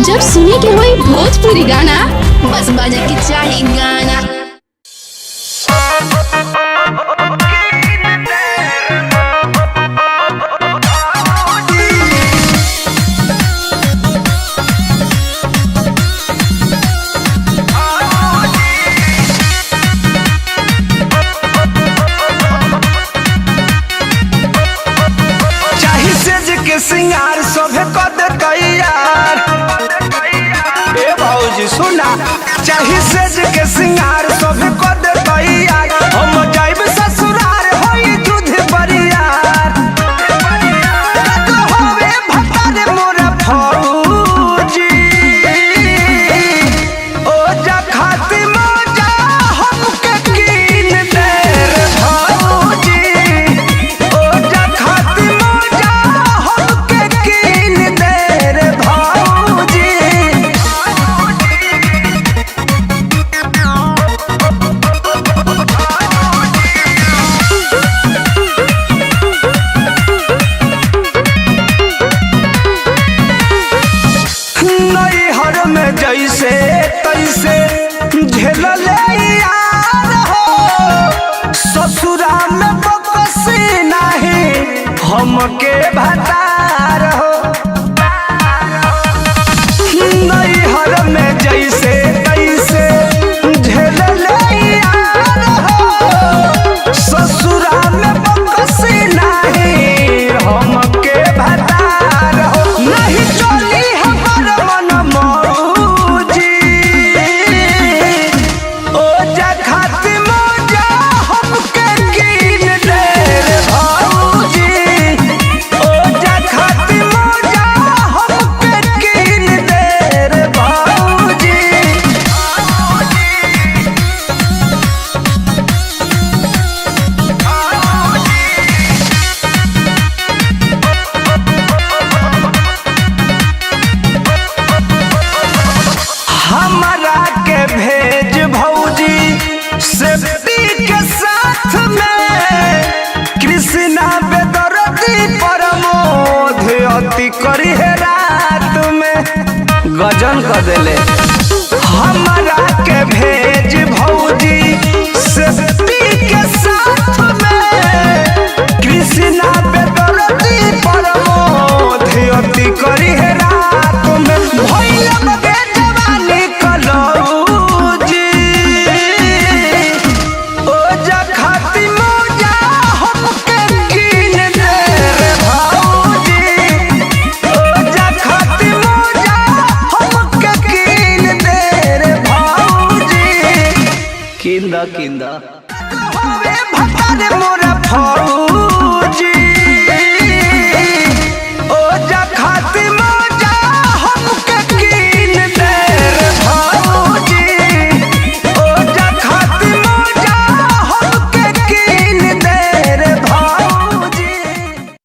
जब सुने के होई भोजपुरी गाना, बस बजे के चाही गाना। सिंगार सभे कद तैयार ए भौजी सुना चाही सेज के सिंगार सभे कद तैयार हम जाइब ससुरार होई दूध बरियार होवे भतार मोरा फौजी ओ जा खाती मौजा हमके कीन दे रे भौजी ओ जा खाती मौजा हमके कीन दे रे भौजी। नैहर में जैसे तैसे झेल ले यार हो ससुरा में बकसी नहीं हमके भतार हो नैहर में जैसे तैसे झेल ले यार हो ससुरा में बकसी नहीं हमके भतार हो नहीं चली हमर मन मौजी ओ जा खाती मौजा हमके कीन दे रे भौजी ओ जा खाती मौजा हमके कीन दे रे भौजी। हमरा के भेज भौजी सेफ्टी के साथ में कृष्णा बेदरती प्रमोद अति करी है रात में गजन कर देले हमरा के भेज भौजी सेफ्टी के साथ में कृष्णा बेदरती प्रमोद अति करी है रात में भैया बे जवानी कलौजी ओ जा खाती मौजा हमके कीन दे रे भौजी ओ जा खाती मौजा हमके कीन दे रे भौजी। किंदा किंदा होवे भतार मोरा फौजी।